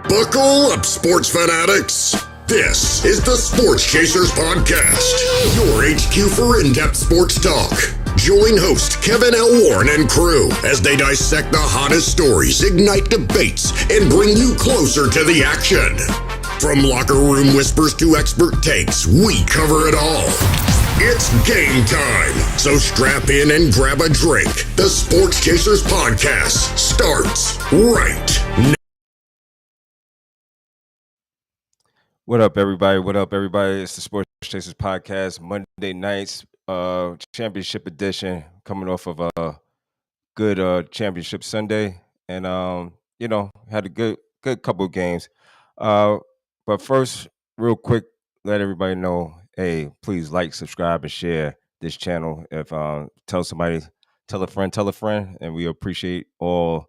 Buckle up, sports fanatics. This is the Sports Chasers Podcast, your HQ for in-depth sports talk. Join host Kevin L. Warren and crew as they dissect the hottest stories, ignite debates, and bring you closer to the action. From locker room whispers to expert takes, we cover it all. It's game time, so strap in and grab a drink. The Sports Chasers Podcast starts right now. What up, everybody? What up, everybody? It's the Sports Chasers Podcast, Monday nights, championship edition, coming off of a good championship Sunday, and had a good couple of games. But first, real quick, let everybody know, hey, please like, subscribe, and share this channel. If tell somebody, tell a friend, and we appreciate all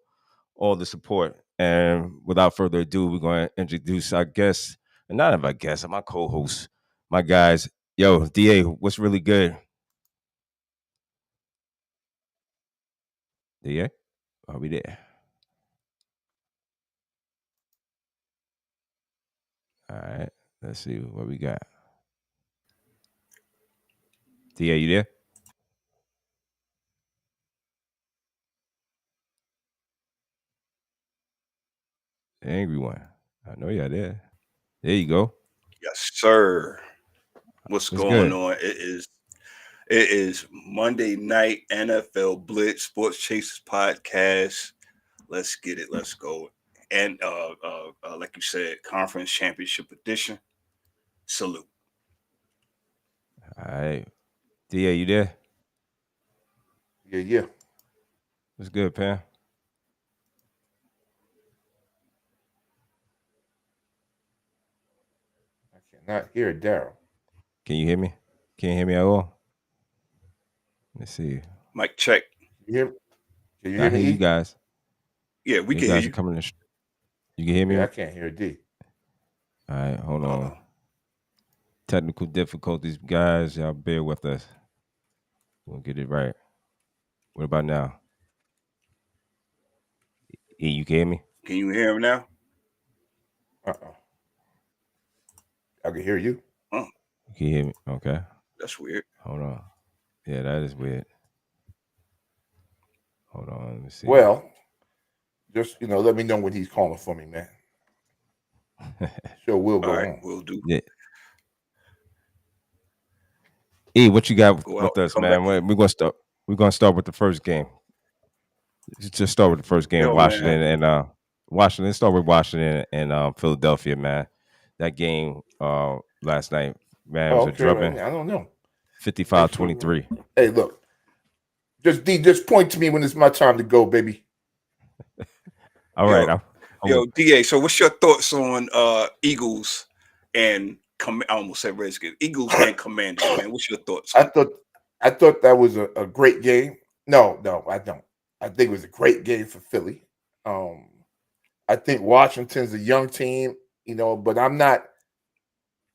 the support. And without further ado, we're going to introduce our guests. And not of our guests, my co-hosts, my guys. Yo, DA, what's really good? DA, are we there? All right, let's see what we got. DA, you there? The angry one. I know you're there. There you go. Yes, sir. What's going good? on? It is Monday Night NFL Blitz Sports Chasers Podcast. Let's get it. Let's go. And like you said, Conference Championship Edition. Salute. All right, DA, you there? Yeah. What's good, Pam? I cannot hear Daryl. Can you hear me? Can't hear me at all? Let's see. Mic check. Can you I hear hear me? you guys. Yeah, we You can guys hear are you. coming in. You can hear me? Yeah, I can't hear D. All right, hold on. Technical difficulties, guys. Y'all bear with us. We'll get it right. What about now? E, you can hear me? Can you hear him now? I can hear you. You can hear me? Okay. That's weird. Hold on. Yeah, that is weird. Hold on. Let me see. Well, just let me know when he's calling for me, man. Sure will go All right, on. we'll do. Yeah. E, what you got Go with out, us, come man? back. We're gonna start with the first game. Just start with the first game. Yo, Washington man. and Washington. Start with Washington and Philadelphia, man. That game last night, man, was a drubbing. I don't know. 55-23. Hey, look. Just point to me when it's my time to go, baby. All right. Yo, DA, so what's your thoughts on Eagles and I almost said Redskins, Eagles and Commanders, man? What's your thoughts? I thought that was a great game. No, I don't. I think it was a great game for Philly. I think Washington's a young team, but I'm not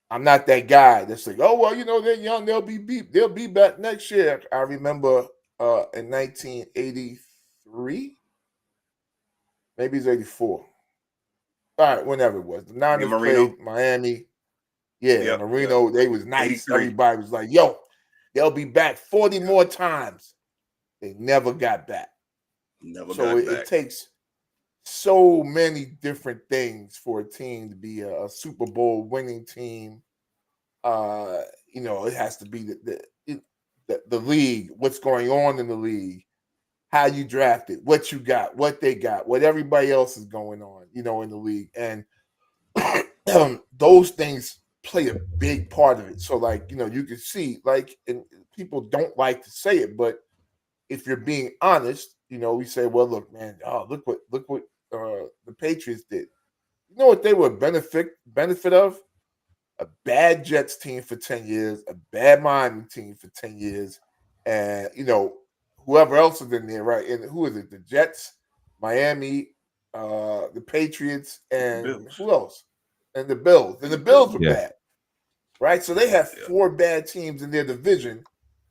that guy that's like, oh well, they're young, they'll be back next year. I remember in 1983, maybe it's 84. All right, whenever it was. The Niners played Miami. Yeah, Marino, they was nice. 83. Everybody was like, yo, they'll be back 40 more times. They never got back. It takes so many different things for a team to be a Super Bowl winning team. It has to be the league, what's going on in the league, how you drafted, what you got, what they got, what everybody else is going on, in the league. And those things play a big part of it. So, you can see, and people don't like to say it, but if you're being honest, we say, well, look, man, look what the Patriots did. You know what they were benefit of? A bad Jets team for 10 years, a bad Miami team for 10 years, and whoever else is in there, right? And who is it? The Jets, Miami, the Patriots, and who else? And the Bills. And the Bills were bad, right? So they have 4 bad teams in their division.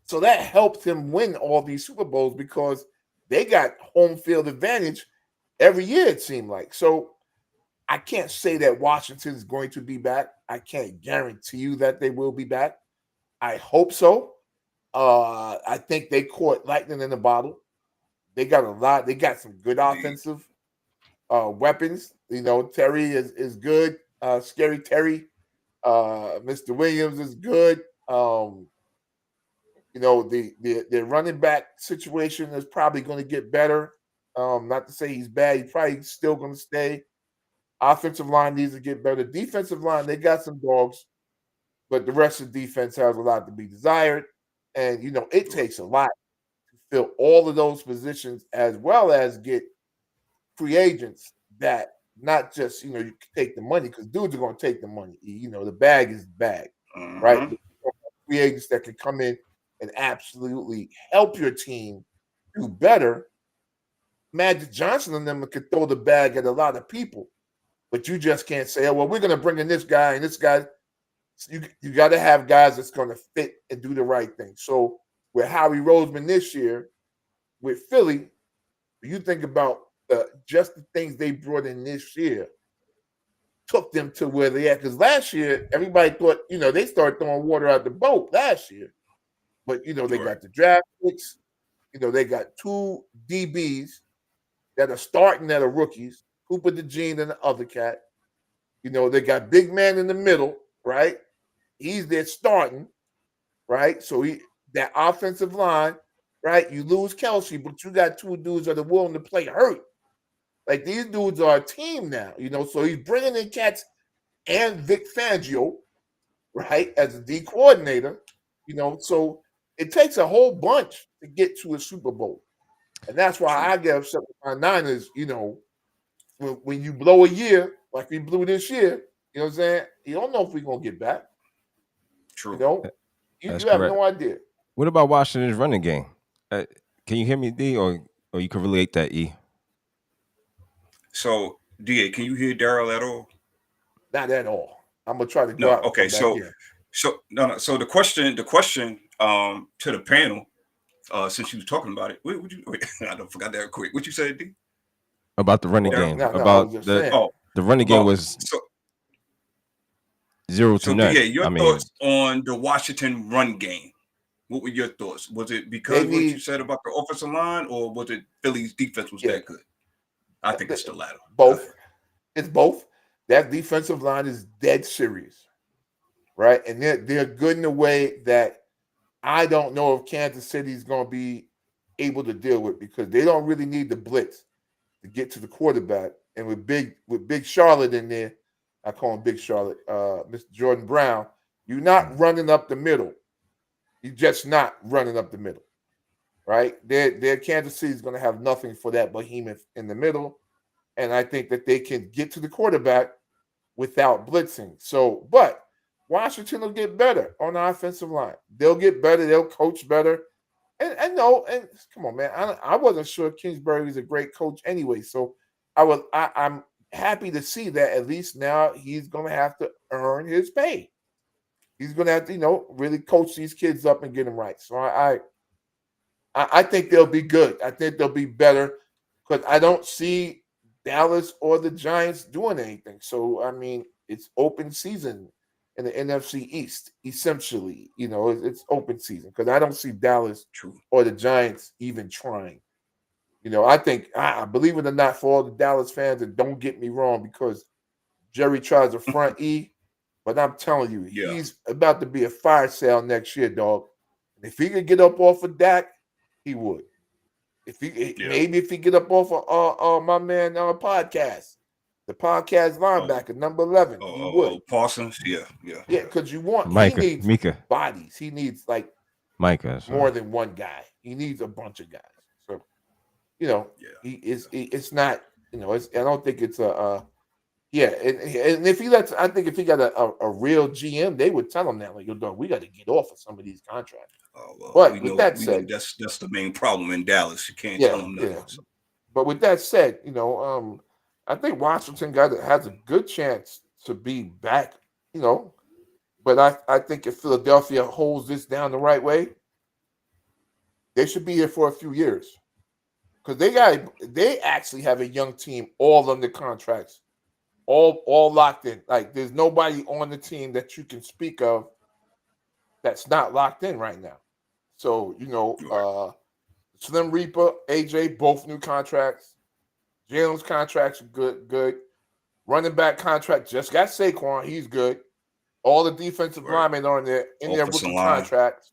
So that helped him win all these Super Bowls because they got home field advantage every year, it seemed like. So I can't say that Washington is going to be back. I can't guarantee you that they will be back. I hope so. I think they caught lightning in the bottle. They got a lot. They got some good offensive weapons. Terry is good. Scary Terry. Mr. Williams is good. The running back situation is probably going to get better. Not to say he's bad. He's probably still going to stay. Offensive line needs to get better. Defensive line, they got some dogs, but the rest of the defense has a lot to be desired. And, it takes a lot to fill all of those positions as well as get free agents that not just, you can take the money because dudes are going to take the money. The bag is the bag, right? Free agents that can come in and absolutely help your team do better. Magic Johnson and them could throw the bag at a lot of people, but you just can't say, "Oh, well, we're going to bring in this guy and this guy." You got to have guys that's going to fit and do the right thing. So with Howie Roseman this year, with Philly, you think about just the things they brought in this year took them to where they at. Because last year, everybody thought, they started throwing water out the boat last year. But, they got the draft picks. They got 2 DBs that are starting that are rookies, Cooper DeJean and the other cat. They got big man in the middle, right? He's there starting, right? So that offensive line, right? You lose Kelsey, but you got 2 dudes that are willing to play hurt. Like these dudes are a team now, So he's bringing in cats and Vic Fangio, right, as a D coordinator, So it takes a whole bunch to get to a Super Bowl, and that's why I get upset with my Niners. When you blow a year like we blew this year, you know what I'm saying? You don't know if we're gonna get back. True. You have no idea. What about Washington's running game? Can you hear me, D, or you can relate that, E? So, D, can you hear Daryl at all? Not at all. I'm gonna try to go out. Okay, so no. So the question to the panel, since you was talking about it, wait, I don't forgot that quick. What you said, D? About the running game. About the running game was 0 to none. Yeah, your thoughts on the Washington run game. What were your thoughts? Was it because what you said about the offensive line, or was it Philly's defense was that good? I think it's the latter. Both. It's both. That defensive line is dead serious, right? And they're good in a way that I don't know if Kansas City is going to be able to deal with because they don't really need the blitz to get to the quarterback. And with Big Charlotte in there, I call him Big Charlotte, Mr. Jordan Brown, you're not running up the middle. You're just not running up the middle, right? Their Kansas City is going to have nothing for that behemoth in the middle. And I think that they can get to the quarterback without blitzing. So, but Washington will get better on the offensive line. They'll get better. They'll coach better. And come on, man. I wasn't sure Kingsbury was a great coach anyway. So I'm happy to see that at least now he's going to have to earn his pay. He's going to have to, really coach these kids up and get them right. So I think they'll be good. I think they'll be better because I don't see Dallas or the Giants doing anything. So, I mean, it's open season in the NFC East, essentially. It's open season because I don't see Dallas or the Giants even trying. I think, I believe it or not, for all the Dallas fans, and don't get me wrong, because Jerry tries to front E, but I'm telling you, he's about to be a fire sale next year, dog. And if he could get up off of Dak, he would. Maybe if he get up off of my man podcast, the podcast linebacker, number 11, he would. Parsons, yeah, because he needs Mika bodies. He needs Micah, more than one guy. He needs a bunch of guys. So, he is. It's not. I don't think it's a. And if he I think if he got a real GM, they would tell him that, like, dog, we got to get off of some of these contracts. But with that said, that's the main problem in Dallas. You can't tell them nothing. So. But with that said, I think Washington has a good chance to be back. But I think if Philadelphia holds this down the right way, they should be here for a few years because they actually have a young team all under contracts all locked in. Like there's nobody on the team that you can speak of that's not locked in right now. So, Slim Reaper, AJ, both new contracts. Jalen's contracts are good. Running back contract just got Saquon. He's good. All the defensive linemen are in their rookie contracts.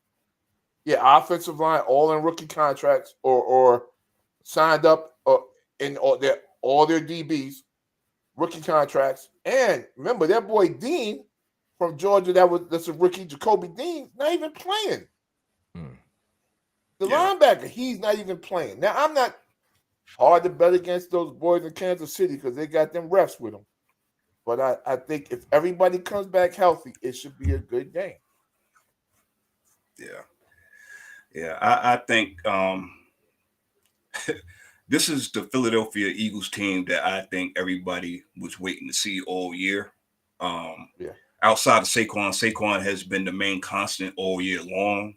Yeah, offensive line, all in rookie contracts or signed up in all their DBs, rookie contracts. And remember, that boy Dean from Georgia, that's a rookie, Jacoby Dean, not even playing. The linebacker, he's not even playing. Now, I'm not hard to bet against those boys in Kansas City because they got them refs with them. But I think if everybody comes back healthy, it should be a good game. Yeah. I think this is the Philadelphia Eagles team that I think everybody was waiting to see all year. Outside of Saquon has been the main constant all year long.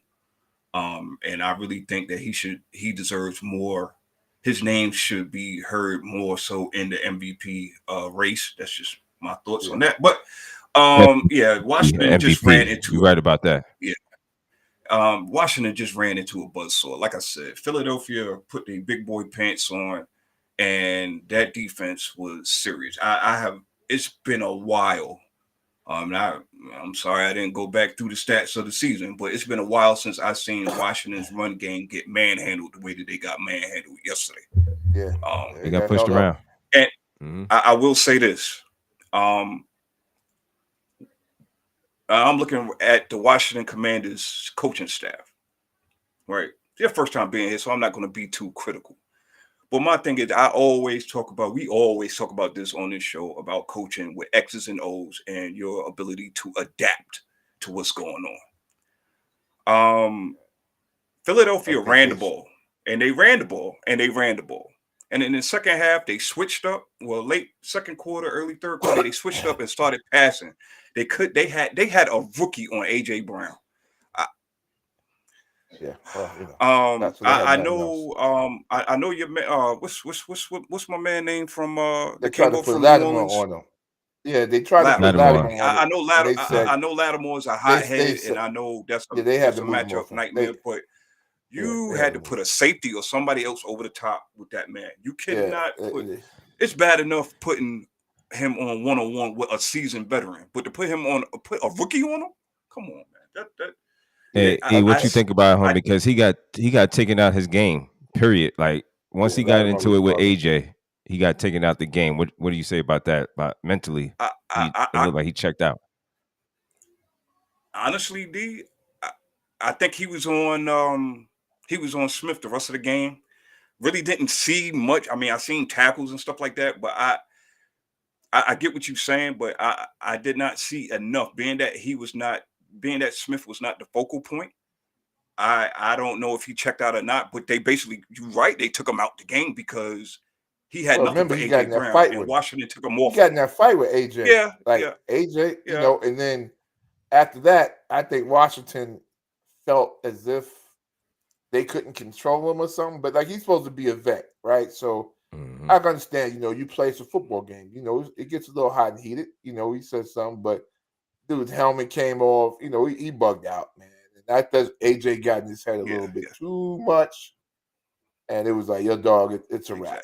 And I really think that he deserves more. His name should be heard more so in the MVP race. That's just my thoughts on that. But Washington just ran into. You're right about that. Yeah. Washington just ran into a buzzsaw. Like I said, Philadelphia put the big boy pants on, and that defense was serious. It's been a while. I'm sorry I didn't go back through the stats of the season, but it's been a while since I've seen Washington's run game get manhandled the way that they got manhandled yesterday. Yeah, they got pushed around. And I will say this. I'm looking at the Washington Commanders coaching staff, right? It's their first time being here, so I'm not going to be too critical. But my thing is, we always talk about this on this show about coaching with X's and O's and your ability to adapt to what's going on. Philadelphia ran the ball, and they ran the ball, and they ran the ball. And in the second half, they switched up. Well, late second quarter, early third quarter, they switched up and started passing. They had a rookie on AJ Brown. I know your man. What's my man name from they tried to put Lattimore on them. Yeah, they tried to put Lattimore on I know Lattimore is a hothead, and I know that's a matchup nightmare. But you had to put a safety or somebody else over the top with that man. You cannot put. It's bad enough putting him on one-on-one with a seasoned veteran, but to put a rookie on him, come on, man. Hey, what you think about him? Because he got taken out his game. Period. Like once he got into it with AJ, he got taken out the game. What do you say about that? About mentally, it looked like he checked out. Honestly, D, I think he was on Smith the rest of the game. Really didn't see much. I mean, I seen tackles and stuff like that, but I get what you're saying, but I did not see enough. Being that Smith was not the focal point, I don't know if he checked out or not. But they basically, you're right, they took him out the game because he had nothing for AJ Brown, and Washington took him off. He got in that fight with AJ. AJ, and then after that, I think Washington felt as if they couldn't control him or something. But like he's supposed to be a vet, right? So I can understand. You play a football game. It gets a little hot and heated. He said something, but dude's helmet came off. He bugged out, man. And that AJ got in his head a little bit too much, and it was like, your dog, it's a wrap.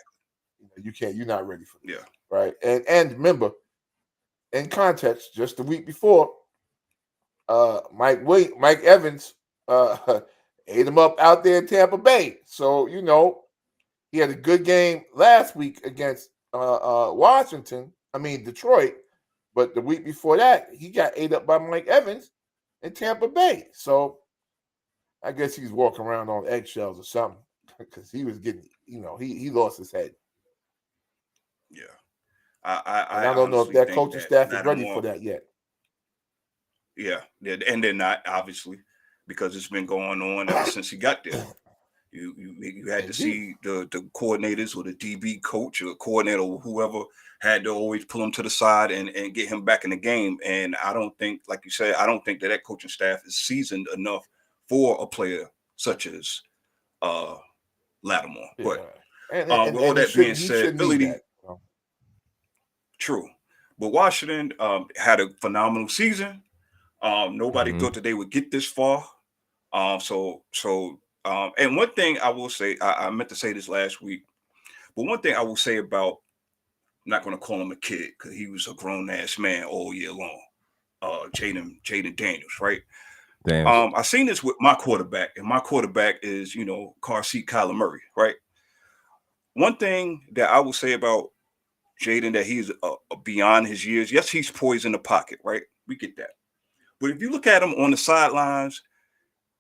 You're not ready for this, right? And remember, in context, just the week before, Mike Evans ate him up out there in Tampa Bay. So he had a good game last week against Detroit. But the week before that, he got ate up by Mike Evans in Tampa Bay. So I guess he's walking around on eggshells or something because he was getting, he lost his head. Yeah. I don't know if that coaching staff is ready for that yet. Yeah. And they're not, obviously, because it's been going on ever since he got there. You had to see the coordinators or the DB coach or coordinator or whoever had to always pull him to the side and get him back in the game. And I don't think, like you said, I don't think that coaching staff is seasoned enough for a player such as Lattimore. But with all that being said, Philly, true. But Washington had a phenomenal season. Nobody thought that they would get this far. And one thing I will say, I meant to say this last week, but one thing I will say about, I'm not going to call him a kid because he was a grown ass man all year long. Jaden Daniels, right? Damn. I seen this with my quarterback, and my quarterback is, car seat Kyler Murray, right? One thing that I will say about Jaden, that he's beyond his years. Yes, he's poised in the pocket, right? We get that. But if you look at him on the sidelines,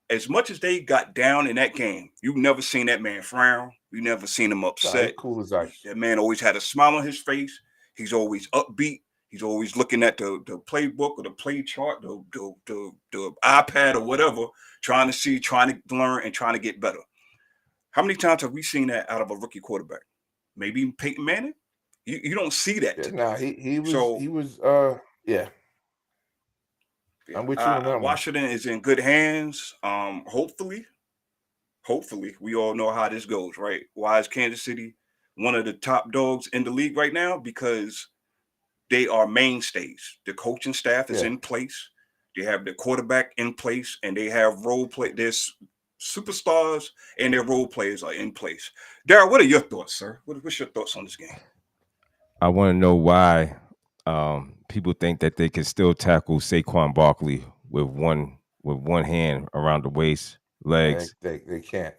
as much as they got down in that game, you've never seen that man frown. You never seen him upset. Cool as ice. That man always had a smile on his face. He's always upbeat. He's always looking at the playbook or the play chart, the iPad or whatever, trying to learn, and trying to get better. How many times have we seen that out of a rookie quarterback? Maybe Peyton Manning? You don't see that. Yeah. I'm with you on that one. Washington is in good hands. Hopefully, we all know how this goes, right? Why is Kansas City one of the top dogs in the league right now? Because they are mainstays. The coaching staff is in place. They have the quarterback in place, and they have role play. There's superstars, and their role players are in place. Darryl, what are your thoughts, sir? What's your thoughts on this game? I want to know why people think that they can still tackle Saquon Barkley with one hand around the waist, legs. They can't.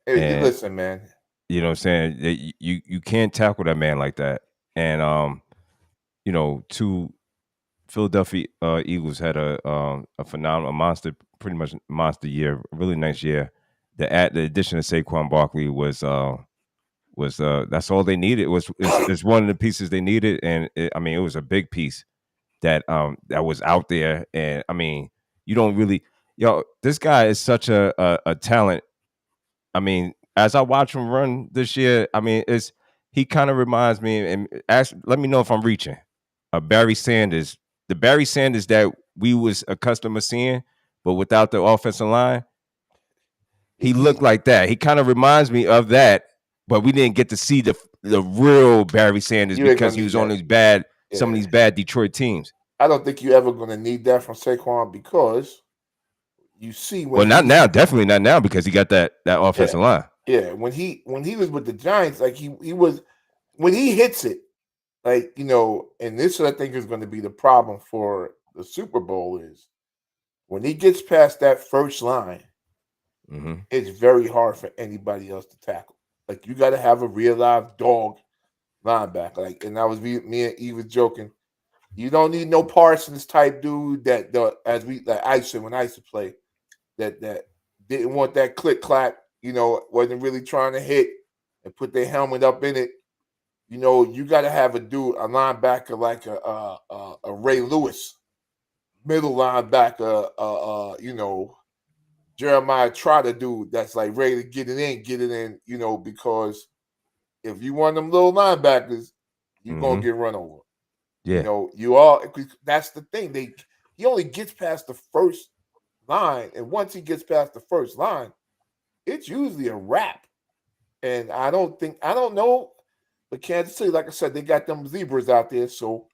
Hey, listen, man. You know what I'm saying? You can't tackle that man like that. And two Philadelphia Eagles had a phenomenal monster, pretty much monster year, a really nice year. The addition of Saquon Barkley was that's all they needed. It's one of the pieces they needed, and it was a big piece that was out there. And I mean, you don't really, this guy is such a talent. I mean, as I watch him run this year, I mean, he kind of reminds me, and let me know if I'm reaching. Barry Sanders, the Barry Sanders that we was accustomed to seeing, but without the offensive line, he looked like that. He kind of reminds me of that, but we didn't get to see the real Barry Sanders because he was on some of these bad Detroit teams. I don't think you're ever going to need that from Saquon because you see definitely not now because he got that offensive line. Yeah, when he was with the Giants, like he was, when he hits it, like, and this I think is going to be the problem for the Super Bowl is when he gets past that first line, it's very hard for anybody else to tackle. Like, you got to have a real live dog linebacker. Like, and me and Eve was joking. You don't need no Parsons type dude that I used to play that didn't want that click clack. Wasn't really trying to hit and put their helmet up in it. You got to have a linebacker like a Ray Lewis, middle linebacker. Jeremiah Trotter dude that's like ready to get it in. Because if you want them little linebackers, you're gonna get run over. Yeah, that's the thing. He only gets past the first line, and once he gets past the first line, it's usually a wrap. And I don't know, but Kansas City, like I said, they got them zebras out there. So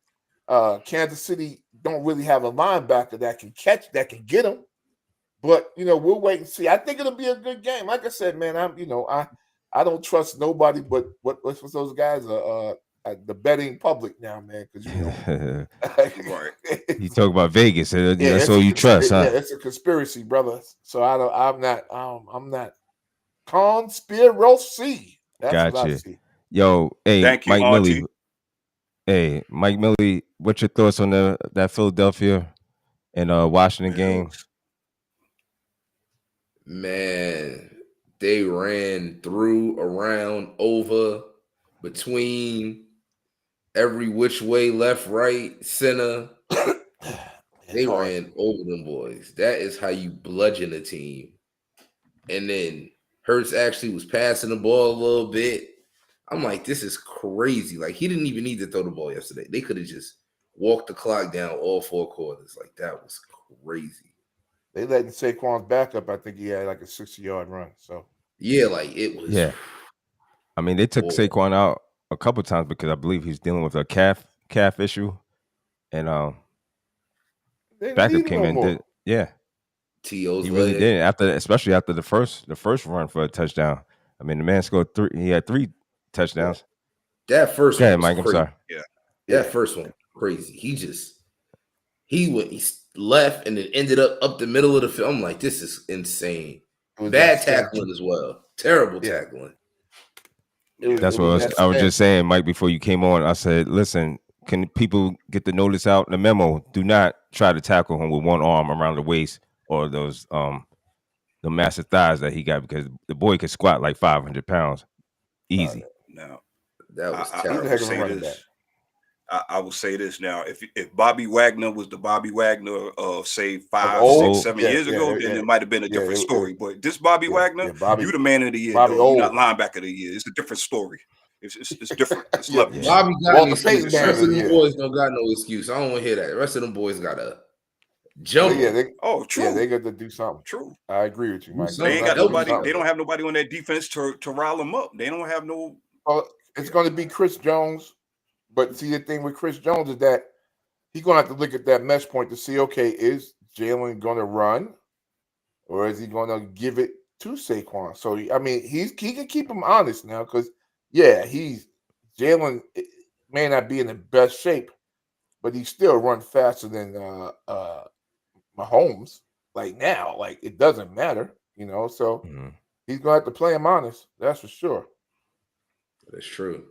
Kansas City don't really have a linebacker that can get them. But we'll wait and see. I think it'll be a good game. Like I said, man, I don't trust nobody but what's those guys the betting public now, man. Because you talk about Vegas, that's all you trust, huh? Yeah, it's a conspiracy, brother. So I'm not conspiracy. That's what I see. Yo, hey, thank you, Mike Auntie. Millie. Hey, Mike Millie, what's your thoughts on that Philadelphia and Washington game? Man, they ran through, around, over, between, every which way, left, right, center. They ran over them boys. That is how you bludgeon a team. And then Hurts actually was passing the ball a little bit. I'm like, this is crazy. Like, he didn't even need to throw the ball yesterday. They could have just walked the clock down all 4 quarters. Like, that was crazy. They letting Saquon's backup. I think he had like a 60-yard run. So yeah, like it was. Yeah, I mean they took Saquon out a couple times because I believe he's dealing with a calf issue. and They didn't backup need him came no in. more. He T.O.'s really leg. did especially after the first run for a touchdown. I mean, the man scored 3. He had 3 touchdowns. That first Go one ahead, was Mike. I'm crazy. sorry. Yeah. That first one was crazy. He left and then ended up the middle of the field. I'm like, this is insane. Bad tackling as well. Terrible tackling. That's what I was just saying, Mike, before you came on. I said, listen, can people get the notice out in the memo? Do not try to tackle him with one arm around the waist or those the massive thighs that he got, because the boy could squat like 500 pounds. Easy. Now, that was I terrible. will say this. I will say this now. If Bobby Wagner was the Bobby Wagner of say 5, 6, 7 years ago, then it might have been a different story. But this Bobby Wagner, you the man of the year, though. You're not linebacker of the year. It's a different story. It's different. It's levels. Bobby got an excuse. The rest of the them boys don't got no excuse. I don't want to hear that. The rest of them boys got to jump. True. Yeah, they got to do something. True. I agree with you, Mike. They ain't got nobody. They don't have nobody on that defense to rile them up. They don't have no. Well, it's going to be Chris Jones. But see, the thing with Chris Jones is that he's going to have to look at that mesh point to see, okay, is Jalen going to run or is he going to give it to Saquon? So, I mean, he can keep him honest now because, Jalen may not be in the best shape, but he still run faster than Mahomes. Like now, like it doesn't matter, so he's going to have to play him honest. That's for sure. That's true.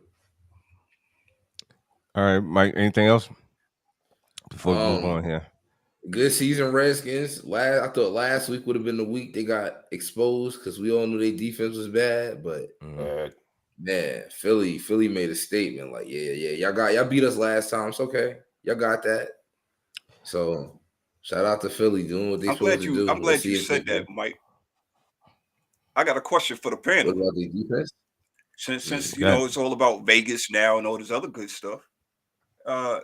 All right, Mike, anything else before we move on here? Good season, Redskins. I thought last week would have been the week they got exposed because we all knew their defense was bad. But man, Philly made a statement like, y'all beat us last time. It's okay, y'all got that. So shout out to Philly doing what they supposed to do. I'm glad you said that, Mike. I got a question for the panel. What about the defense? Since it's all about Vegas now and all this other good stuff. To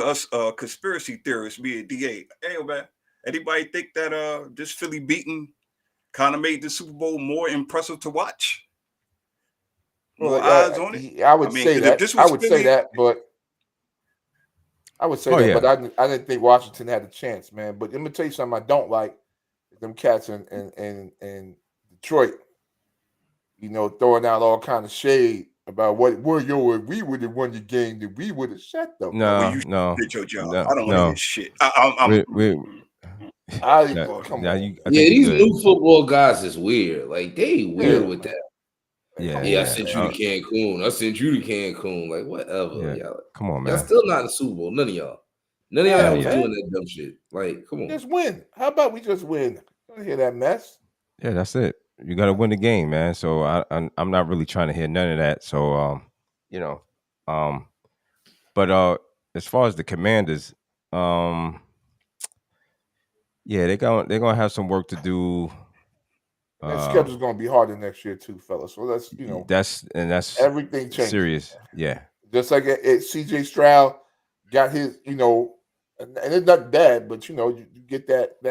us conspiracy theorists, me and DA, hey man, anybody think that this Philly beating kind of made the Super Bowl more impressive to watch? More eyes on it? I would say that. I would say that, but I didn't think Washington had a chance, man. But let me tell you something I don't like. Them cats in Detroit, throwing out all kind of shade about we would have won the game, that we would have shut them. No. Did your job. I don't want to hear shit. Come on. These new football guys is weird. Like they weird with that. I sent you to Cancun. I sent you to Cancun. Like whatever. Y'all. Come on, man. Y'all still not in the Super Bowl. None of y'all. None of y'all was doing that dumb shit. Like, come on. Just win. How about we just win? Don't hear that mess. Yeah, that's it. You got to win the game, man. So I'm not really trying to hear none of that. So but as far as the Commanders, they're gonna have some work to do. That schedule's gonna be harder next year too, fellas. So that's everything changes. Serious, yeah. Just like CJ Stroud got his, and it's not bad, but you get that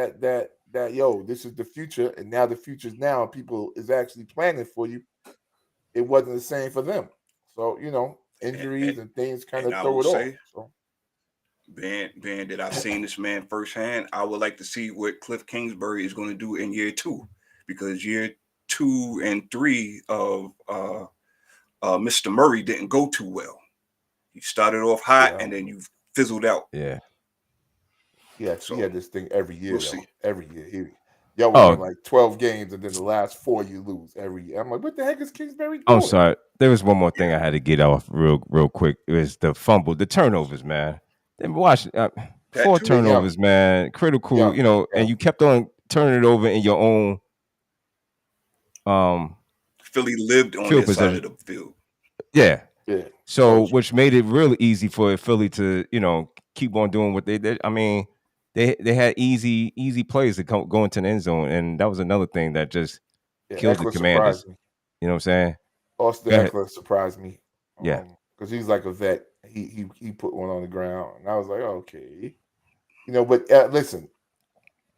this is the future, and now the future's now, and people is actually planning for you. It wasn't the same for them, so injuries and things kind of throw it off. So. Being that I've seen this man firsthand, I would like to see what Cliff Kingsbury is going to do in year 2, because year 2 and 3 of Mr. Murray didn't go too well. You started off hot and then you fizzled out. Yeah. Yeah, so he had this thing every year. We'll see. Every year. Y'all win like 12 games, and then the last 4 you lose every year. I'm like, what the heck is Kingsbury doing? I'm sorry. There was one more thing I had to get off real quick. It was the fumble, the turnovers, man. Then watch 4 turnovers, man. Critical, and you kept on turning it over in your own. Philly lived on their side of the field. Yeah. So, which made it real easy for Philly to, keep on doing what they did. I mean, they had easy plays to go into the end zone, and that was another thing that just killed the Commanders. You know what I'm saying? Austin Eckler surprised me. Yeah, because he's like a vet. He put one on the ground, and I was like, okay, But listen,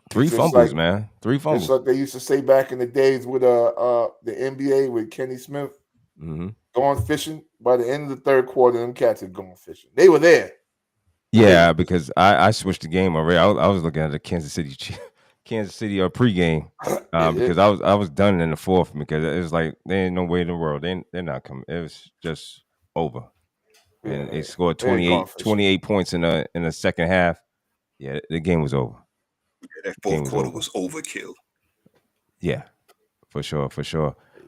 3 fumbles, man. 3 fumbles. It's like they used to say back in the days with the NBA with Kenny Smith, going fishing. By the end of the third quarter, them cats had gone fishing. They were there. Yeah, because I switched the game already. I was looking at the Kansas City pregame because I was done in the fourth because it was like there ain't no way in the world they're not coming. It was just over, and they scored they're gone for 28 points in the second half. Yeah, the game was over. That fourth quarter was overkill. Yeah, for sure.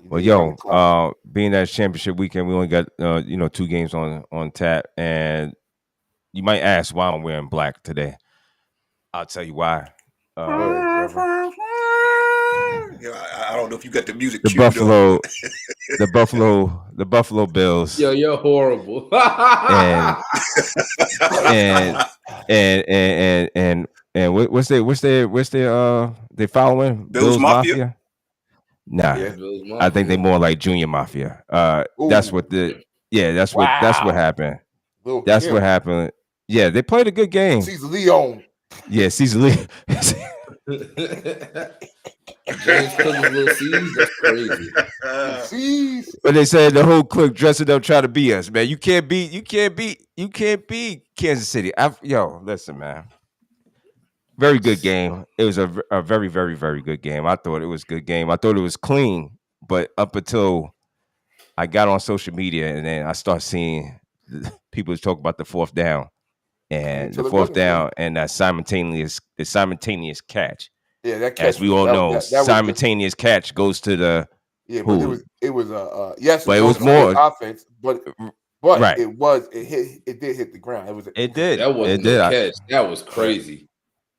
Well, They run the clock. being that it's championship weekend, we only got 2 games on tap, and you might ask why I'm wearing black today. I'll tell you why. I don't know if you got the music The queued Buffalo, up. the Buffalo Bills. Yo, you're horrible. and what's their they following Bills Mafia? Nah, Yeah. I think they more like Junior Mafia. That's what that's what happened. That's what happened. Yeah, they played a good game. Caesar Leon. Yeah, Caesar Lee. James Cook's little C's, that's crazy. But they said the whole clique dressing up try to beat us, man. You can't beat Kansas City. Listen, man. Very good game. It was a very, very, very good game. I thought it was a good game. I thought it was clean, but up until I got on social media and then I start seeing people talk about the fourth down and the fourth down and that simultaneous catch. Yeah, that catch. As we all know, simultaneous catch goes to the but it was yes, but it was more offense, but right. It did hit the ground. It did. That wasn't a catch. That was crazy.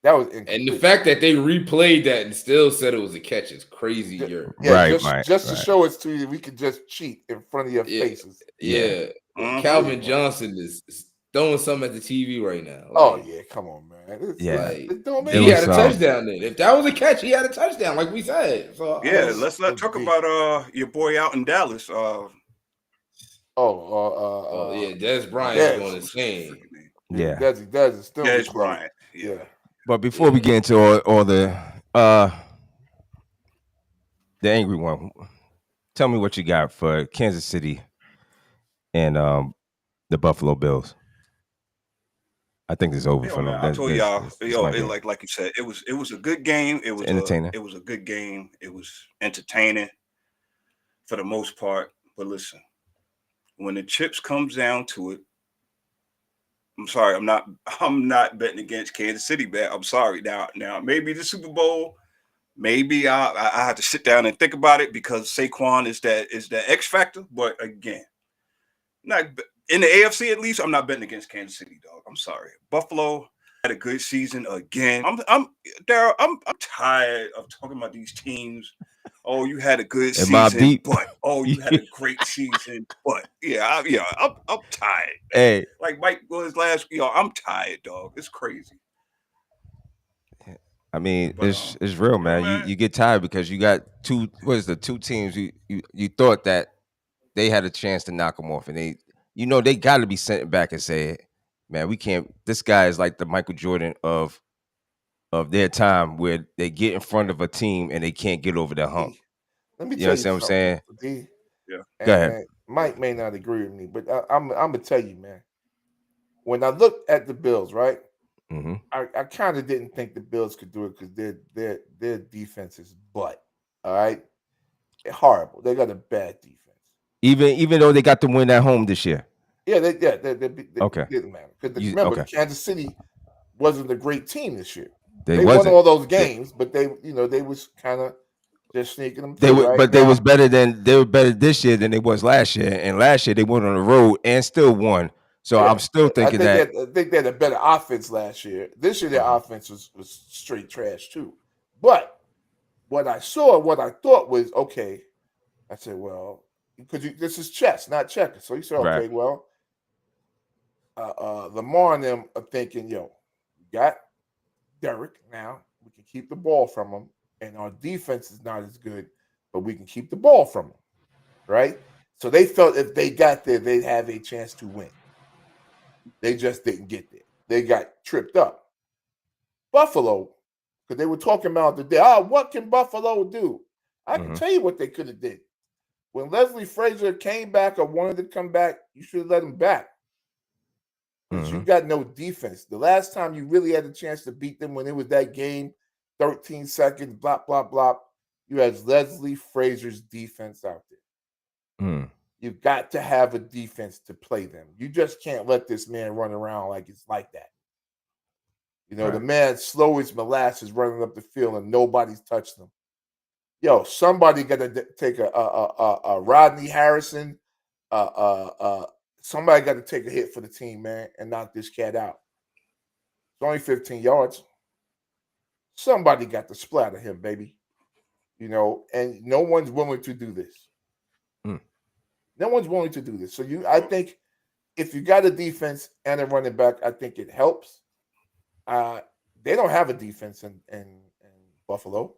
That was and the fact that they replayed that and still said it was a catch is crazy. Just to show us to you, we could just cheat in front of your faces. Yeah. Calvin Johnson is throwing something at the TV right now. Come on, man. He had a touchdown then. If that was a catch, he had a touchdown, like we said. So let's not talk about your boy out in Dallas. Des Bryant's going insane. Yeah, Des is still Des Bryant. Yeah. But before we get into all the angry one, tell me what you got for Kansas City and the Buffalo Bills. I think it's over for them. I told y'all, like you said, it was a good game. It was entertaining. It was a good game. It was entertaining for the most part. But listen, when the chips comes down to it, I'm sorry, I'm not betting against Kansas City, man. I'm sorry. Now maybe the Super Bowl, maybe I have to sit down and think about it because Saquon is that X factor. But again, not in the AFC at least, I'm not betting against Kansas City, dog. I'm sorry. Buffalo had a good season again. I'm tired of talking about these teams. Oh, you had a good season, but you had a great season, but I'm tired. Hey, like Mike was last, I'm tired, dog. It's crazy. I mean, it's real, man. You get tired because you got two teams you thought that they had a chance to knock them off, and they got to be sent back and say, man, we can't. This guy is like the Michael Jordan of their time, where they get in front of a team and they can't get over the hump. Let me tell you what I'm saying. Yeah. Go ahead. Man, Mike may not agree with me, but I'm gonna tell you, man. When I looked at the Bills, right, I kind of didn't think the Bills could do it because their defense is butt. All right, horrible. They got a bad defense. Even though they got to win at home this year. Yeah, they okay. It didn't matter because remember Kansas City wasn't a great team this year. They won all those games, but they was kind of just sneaking them. They were better this year than they was last year. And last year they went on the road and still won. So I'm still thinking I think they had a better offense last year. This year their offense was straight trash too. But what I thought was okay. I said, well, because this is chess, not checkers. So you said, okay, well, Lamar and them are thinking, we got Derek now. We can keep the ball from him. And our defense is not as good, but we can keep the ball from him. Right? So they felt if they got there, they'd have a chance to win. They just didn't get there. They got tripped up. Buffalo, because they were talking about the day, what can Buffalo do? I can tell you what they could have did. When Leslie Frazier came back or wanted to come back, you should have let him back. because you got no defense. The last time you really had a chance to beat them when it was that game, 13 seconds, blah, blah, blah, you had Leslie Frazier's defense out there. You've got to have a defense to play them. You just can't let this man run around like it's like that. You know, the man slow as molasses running up the field and nobody's touched him. Yo, somebody got to take a Rodney Harrison. Somebody got to take a hit for the team, man, and knock this cat out. It's only 15 yards. Somebody got to splatter him, baby. You know, and no one's willing to do this. No one's willing to do this. So I think if you got a defense and a running back, I think it helps. They don't have a defense in Buffalo.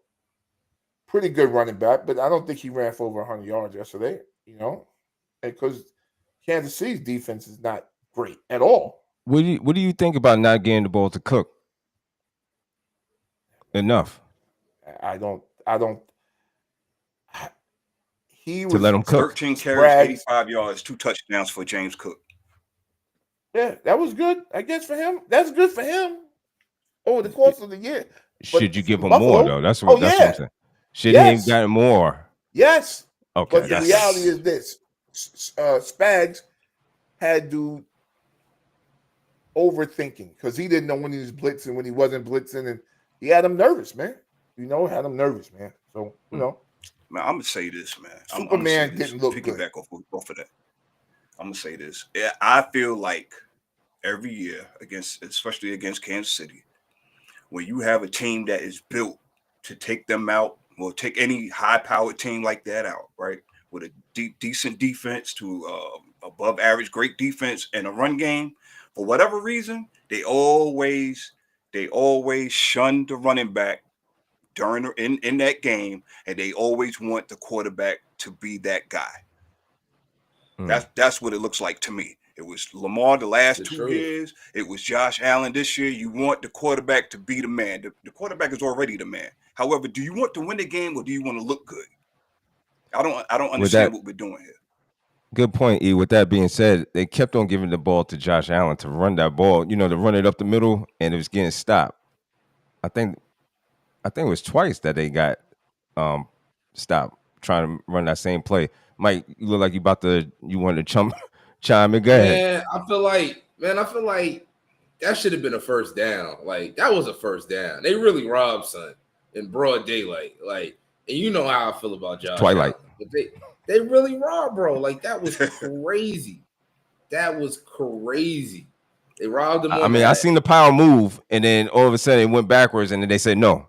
Pretty good running back, but I don't think he ran for over 100 yards yesterday, you know, because Kansas City's defense is not great at all. What do you think about not getting the ball to Cook enough? I don't. He was to let him cook. 13 carries, 85 yards, 2 touchdowns for James Cook. Yeah, that was good. I guess for him, that's good for him over the course of the year. Should you give him more though? That's what I'm saying. Should he have gotten more? Yes. Okay. But the reality is this: Spags had to overthinking because he didn't know when he was blitzing, when he wasn't blitzing, and he had him nervous, man. You know, had him nervous, man. So you know, man, I'm gonna say this, man. Superman didn't look good. Piggyback off of that. I'm gonna say this. Yeah, I feel like every year especially against Kansas City, when you have a team that is built to take them out, or take any high-powered team like that out, right? With a decent defense to above average, great defense and a run game, for whatever reason, they always shun the running back in that game, and they always want the quarterback to be that guy. That's what it looks like to me. It was Lamar the last 2 years. It was Josh Allen this year. You want the quarterback to be the man. The quarterback is already the man. However, do you want to win the game or do you want to look good? I don't understand what we're doing here. Good point, E. With that being said, they kept on giving the ball to Josh Allen to run that ball, you know, to run it up the middle, and it was getting stopped. I think it was twice that they got stopped trying to run that same play. Mike, you look like you wanted to chime in. Go ahead. I feel like that should have been a first down. Like, that was a first down. They really robbed, son, in broad daylight. Like, and you know how I feel about Josh Twilight. Allen. But they really robbed, bro. Like, that was crazy. That was crazy. They robbed him. I seen the power move, and then all of a sudden it went backwards, and then they said no.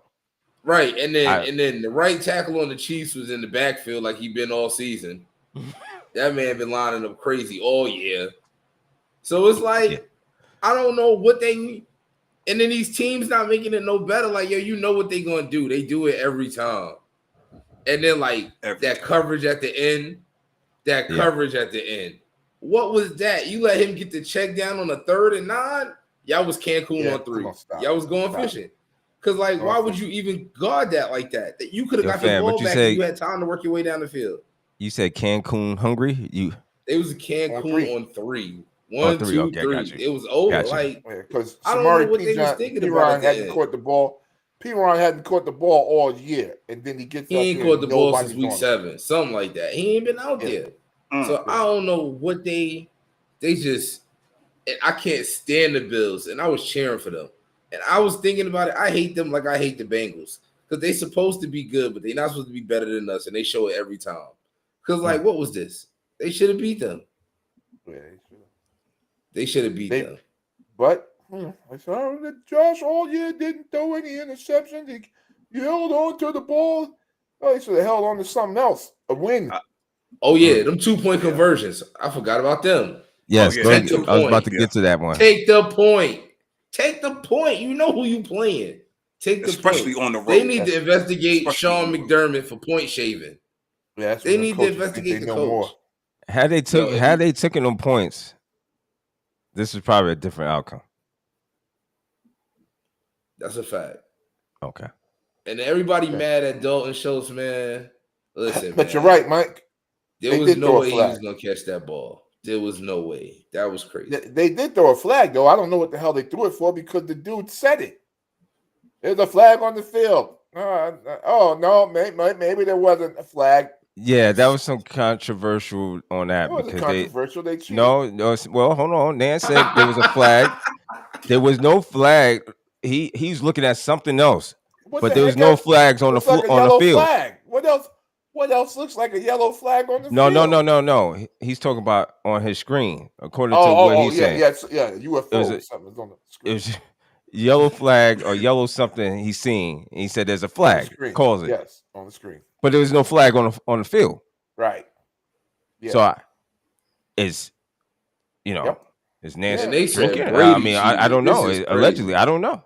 Right, and then the right tackle on the Chiefs was in the backfield like he been all season. That man been lining up crazy all year. So it's like, I don't know what they need. And then these teams not making it no better. Like, yo, you know what they gonna do. They do it every time. And then like that coverage at the end. Coverage at the end. What was that? You let him get the check down on a 3rd and 9? Y'all was Cancun on 3. Y'all was going fishing. Because, like, why would you even guard that like that? That you could have got the ball back and you had time to work your way down the field. You said Cancun hungry? It was a Cancun on 3. 1, 2, okay, 3. It was over. Like, because I don't know what they was thinking about. Hadn't caught the ball. P-Ron hadn't caught the ball all year, and then he ain't caught the ball since week 7, something like that. He ain't been out there. So I don't know what they just. And I can't stand the Bills, and I was cheering for them. And I was thinking about it. I hate them like I hate the Bengals because they're supposed to be good, but they're not supposed to be better than us, and they show it every time. Because, like, what was this? They should have beat them. Yeah, they should have beat them. But I saw that Josh all year didn't throw any interceptions. He held on to the ball. Oh, he should have held on to something else. A win. Them 2-point conversions. I forgot about them. Yes, I was about to get to that one. Take the point. Take the point. You know who you playing. Take the especially point. On the road. They need to investigate Sean McDermott for point shaving. Yeah, they need to investigate the coach. More. Had they taken them points, this is probably a different outcome. That's a fact. Okay. And everybody mad at Dalton Schultz, man. Listen, but you're right, Mike. There was no way he was gonna catch that ball. There was no way. That was crazy. They did throw a flag, though. I don't know what the hell they threw it for because the dude said it. There's a flag on the field. Oh, no, maybe there wasn't a flag. Yeah, that was some controversial on that It wasn't because controversial. They cheated. no. Well, hold on. Nan said there was a flag. There was no flag. He's looking at something else, but there was no flags on the field. Flag. What else? What else looks like a yellow flag on the No, field? no. He's talking about on his screen, according to what he's saying. Yeah. UFO something on the screen. It was yellow flag or yellow something he's seen. He said there's a flag. Calls it. Yes, on the screen. But there was no flag on the field. Right. Yeah. So it's Nancy. And they said drinking? Brady I mean, I don't know. Allegedly, I don't know.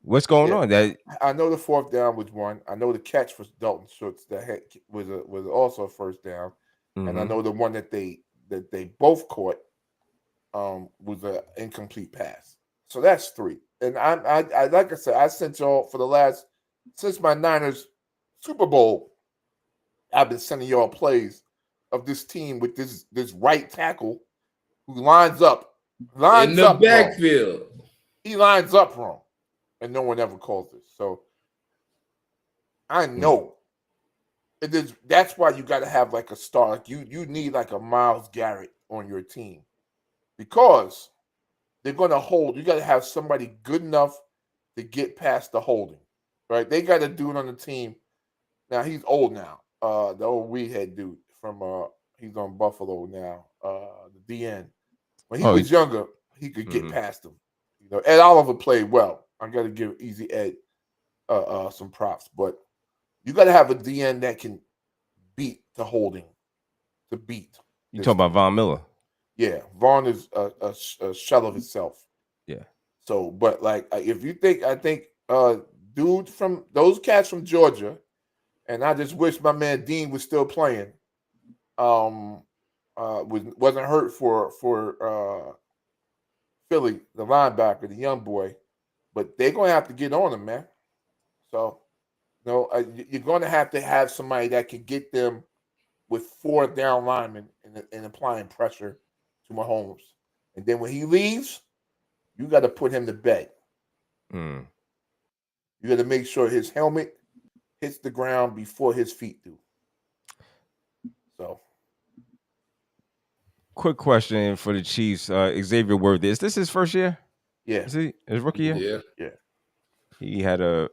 What's going on? That I know the fourth down was one. I know the catch was Dalton Schultz that was also a first down, and I know the one that they both caught was an incomplete pass. So that's three. And I like I said, I sent y'all since my Niners Super Bowl. I've been sending y'all plays of this team with this right tackle who lines up in the backfield. Wrong. He lines up wrong. And no one ever calls this. So I know it is. That's why you got to have like a star. Like you need like a Myles Garrett on your team because they're going to hold. You got to have somebody good enough to get past the holding, right? They got a dude on the team. Now he's old now. The old weedhead dude from he's on Buffalo now. The DN. When he was younger, he could get past him. Ed Oliver played well. I got to give Easy Ed some props, but you got to have a DN that can beat the holding, to beat. You talking about Von Miller? Yeah, Vaughn is a shell of itself. Yeah. So, but like, if you think, I think dude from those cats from Georgia, and I just wish my man Dean was still playing. Wasn't hurt for Philly, the linebacker, the young boy. But they're going to have to get on him, man. So, you're going to have somebody that can get them with 4 down linemen and applying pressure to Mahomes. And then when he leaves, you got to put him to bed. You got to make sure his helmet hits the ground before his feet do. So. Quick question for the Chiefs. Xavier Worthy. Is this his first year? Yeah. Is he his rookie year? Yeah. He had a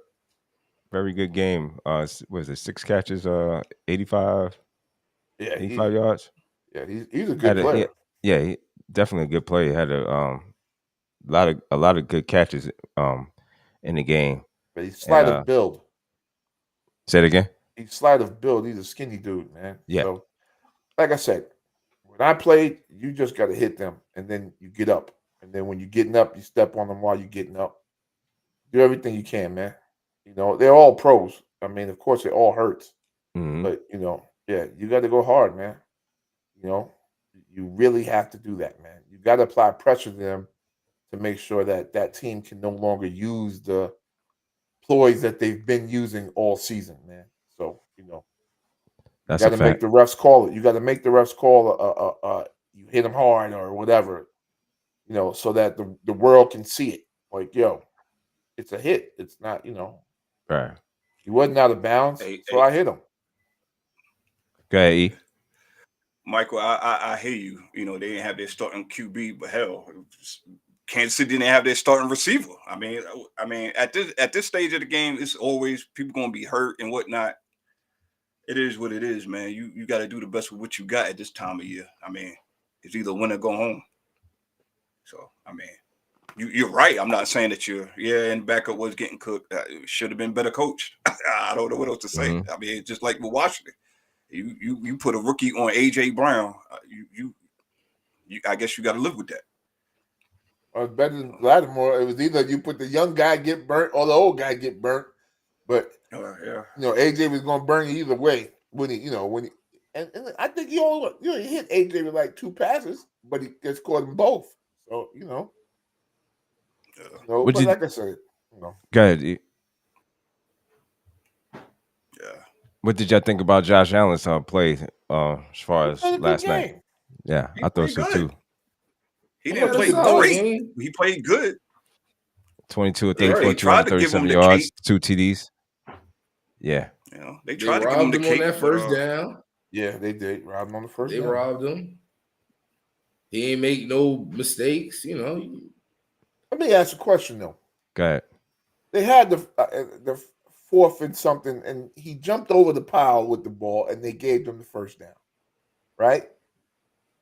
very good game. Was it 6 catches, 85 yards? Yeah, he's a good player. He definitely a good player. He had a lot of good catches in the game. But he's slight of build. Say it again. He's slight of build. He's a skinny dude, man. Yeah. So, like I said, when I played, you just got to hit them, and then you get up. And then when you're getting up, you step on them while you're getting up. Do everything you can, man. They're all pros. I mean, of course, it all hurts. But, you got to go hard, man. You really have to do that, man. You got to apply pressure to them to make sure that team can no longer use the ploys that they've been using all season, man. So, that's you got to make the refs call it. You got to make the refs call you hit them hard or whatever. So that the world can see it. Like, it's a hit. It's not, Right. He wasn't out of bounds, so I hit him. Go ahead, E. Michael, I hear you. They didn't have their starting QB, but hell, Kansas City didn't have their starting receiver. I mean, at this stage of the game, it's always people going to be hurt and whatnot. It is what it is, man. You got to do the best with what you got at this time of year. I mean, it's either win or go home. So, I mean, you're right. I'm not saying that and backup was getting cooked. Should have been better coached. I don't know what else to say. I mean, it's just like with Washington. You put a rookie on A.J. Brown. I guess you got to live with that. Well, it's better than Lattimore. It was either you put the young guy get burnt or the old guy get burnt. But, A.J. was going to burn you either way. And I think he hit A.J. with like 2 passes, but he just caught them both. So, but like I said, Go ahead, E. Yeah. What did y'all think about Josh Allen's play as far as last night? Yeah, He I thought played so good. too. He He didn't had a play solid great. game. He played good. 22 or They 34, tried to give him 237 the yards, cake. 2 TDs. Yeah. You know, they They tried to give him robbed the him on cake, that but first down. Yeah, they did. Robbed him on the first They down. robbed him. He ain't make no mistakes. You know, Let me ask a question though. Go ahead. They had the fourth and something, and he jumped over the pile with the ball, and they gave them the first down. Right?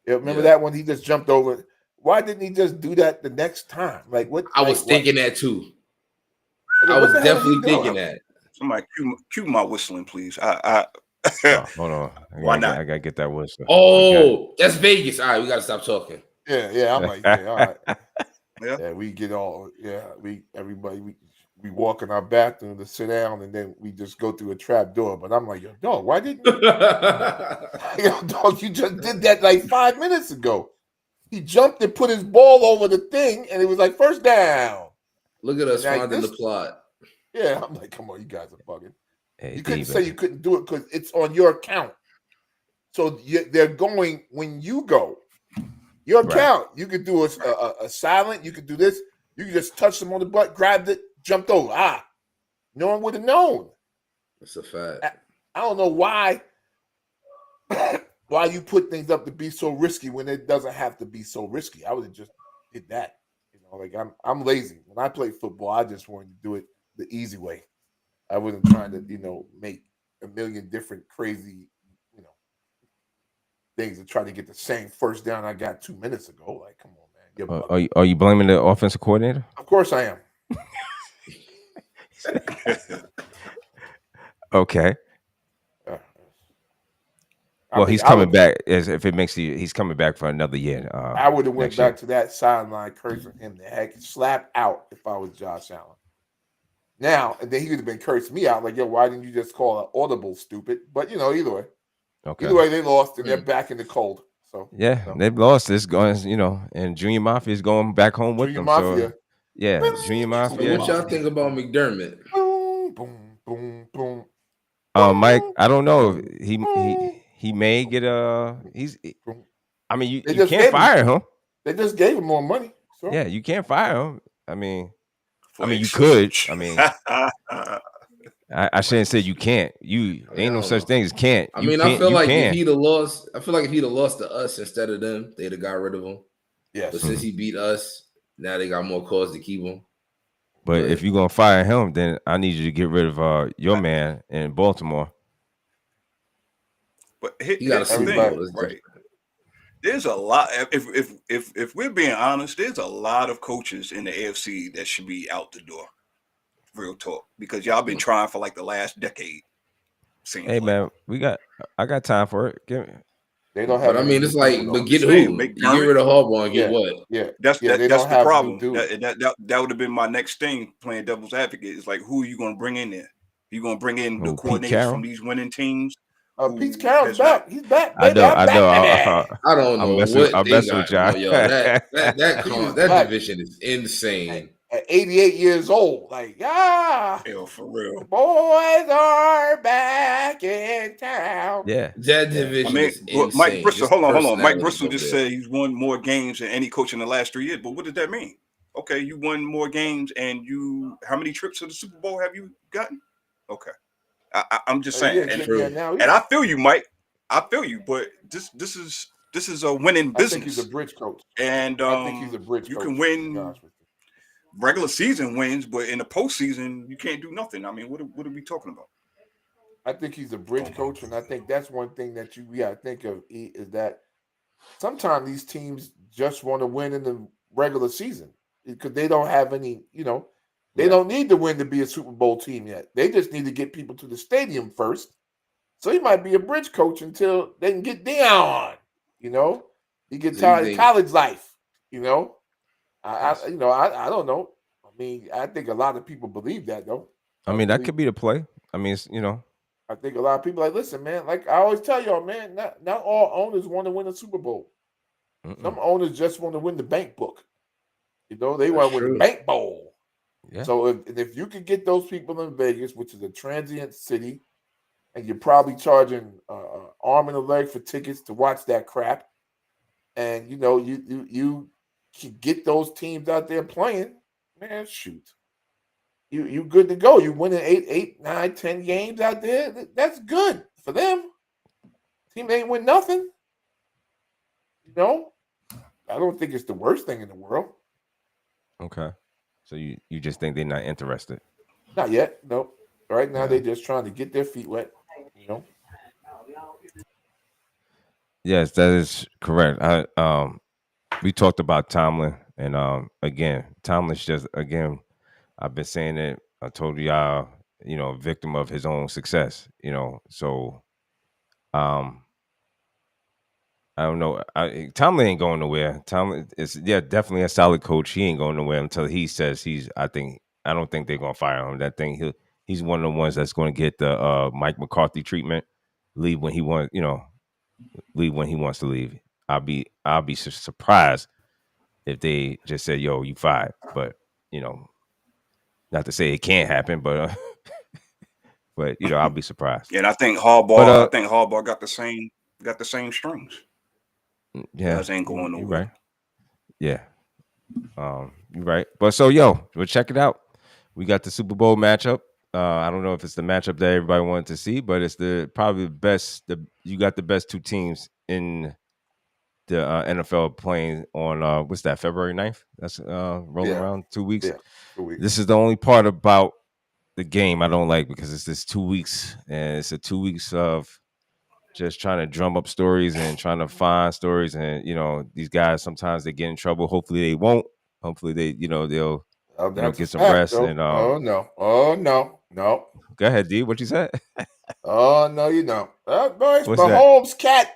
Yeah, remember Yeah. that one? He just jumped over. Why didn't he just do that the next time? Like what? I was like, thinking that too. what, I was the hell is he definitely doing? thinking that. somebody cue my whistling, please. Oh, hold on. Why not? I gotta get that whistle. Oh, that's Vegas. All right, we gotta stop talking. Yeah. I'm like, yeah, all right. Yeah. Yeah, we get all. Yeah, everybody we walk in our bathroom to sit down, and then we just go through a trap door. But I'm like, yo, dog, why didn't yo, dog? You just did that like 5 minutes ago. He jumped and put his ball over the thing, and it was like first down. Look at us And like finding this- the plot. Yeah, I'm like, come on, you guys are bugging. Hey, You couldn't David. say you couldn't do it because it's on your account. So they're going when you go. Your Right. account. You could do a silent. You could do this. You could just touch them on the butt, grabbed it, jumped over. No one would have known. That's a fact. I don't know why you put things up to be so risky when it doesn't have to be so risky. I would have just did that. You know, like I'm lazy. When I play football, I just wanted to do it the easy way. I wasn't trying to, make a million different crazy, things to try to get the same first down I got 2 minutes ago. Like, come on, man. You're bugging. Are you blaming the offensive coordinator? Of course I am. Okay. I Well, mean, he's I coming would- back. If it makes you, he's coming back for another year. I would have went next back year. to that sideline cursing him the heck slap out if I was Josh Allen. Now, and then he would have been cursing me out like, yo, why didn't you just call an audible, stupid? But either way. Okay. Either way, they lost and they're back in the cold. So Yeah, they've lost. It's going, and Junior Mafia is going back home with Junior them. Mafia. So yeah, Junior So Mafia. what y'all think about McDermott? Boom, boom, boom, boom. Mike, I don't know. He may get he's. I mean, They you just can't gave him- fire him. They just gave him more money. So Yeah, you can't fire him. I mean, you excessive could. ch- I mean, I shouldn't say you can't. You ain't no such thing as can't. I You mean, can't, I feel you like can. if he'd have lost, I feel like if he'd have lost to us instead of them, they'd have got rid of him. yes. But since he beat us, now they got more cause to keep him. But if you're gonna fire him, then I need you to get rid of your man in Baltimore. But You here's got a the Super thing, Bowl. It's right? There's a lot. If we're being honest, there's a lot of coaches in the AFC that should be out the door. Real talk, because y'all been trying for like the last decade. Seems Hey like. man, I got time for it. Give me. They don't have But I any mean, new it's like, people, but though. get Saying, who? make You get rid of Harbaugh and get Yeah. what? Yeah. That's they don't the have new problem. dudes. That would have been my next thing. Playing devil's advocate is like, who are you going to bring in there? You going to bring in the Who, Pete coordinators Carroll? from these winning teams? Pete Carroll's back. He's back. I Baby. know. I'm I back, know. baby. I don't know I'm what they messing got. with y'all. Yo, that He's that back. division is insane. At 88 years old. Like, Yo, for real. the boys are back in town. Yeah. That I division mean, is insane. Mike Bristol. It's Hold on. Mike personalities Bristol up just there. said he's won more games than any coach in the last 3 years. But what does that mean? Okay, you won more games, and how many trips to the Super Bowl have you gotten? Okay, I'm just saying. And I feel you, Mike. I feel you. But this is a winning business. I think he's a bridge coach. And I think he's a bridge you coach. can win regular season wins, but in the postseason, you can't do nothing. I mean, what are we talking about? I think he's a bridge coach, and I think that's one thing that you got to think of is that sometimes these teams just want to win in the regular season because they don't have any, they don't need to win to be a Super Bowl team yet. They just need to get people to the stadium first. So he might be a bridge coach until they can get down. He get tired of college life. I don't know. I mean, I think a lot of people believe that though. I mean, that could be the play. I mean, it's, I think a lot of people are like, listen, man, like I always tell y'all, man, not all owners want to win a Super Bowl. Some owners just want to win the bank book. They want to win the bank bowl. Yeah. So if you could get those people in Vegas, which is a transient city, and you're probably charging arm and a leg for tickets to watch that crap, and you can get those teams out there playing, man. Shoot, you good to go. You winning 8, 9, 10 games out there. That's good for them. Team ain't win nothing. I don't think it's the worst thing in the world. Okay. So you just think they're not interested? Not yet. Nope. Right now they're just trying to get their feet wet. Yes, that is correct. We talked about Tomlin, and again, Tomlin's just I've been saying it. I told y'all, a victim of his own success. So I don't know. Tomlin ain't going nowhere. Tomlin is definitely a solid coach. He ain't going nowhere until he says he's. I don't think they're gonna fire him. That thing he's one of the ones that's going to get the Mike McCarthy treatment. Leave when he wants. Leave when he wants to leave. I'll be surprised if they just said, "Yo, you fired." But not to say it can't happen, but I'll be surprised. Yeah, and I think Harbaugh got the same strings. Yeah, guys ain't going nowhere. Right. Yeah, you're right. But so we'll check it out. We got the Super Bowl matchup. I don't know if it's the matchup that everybody wanted to see, but it's probably the best. You got the best two teams in the NFL playing on what's that, February 9th? That's rolling around 2 weeks. Yeah, 2 weeks. This is the only part about the game I don't like, because it's this 2 weeks, and it's a 2 weeks of just trying to drum up stories and trying to find stories, and these guys sometimes they get in trouble. Hopefully they won't. Hopefully they they'll get some rest. Though. And oh no. Go ahead, D. What you said? Oh no, it's What's Mahomes' cat.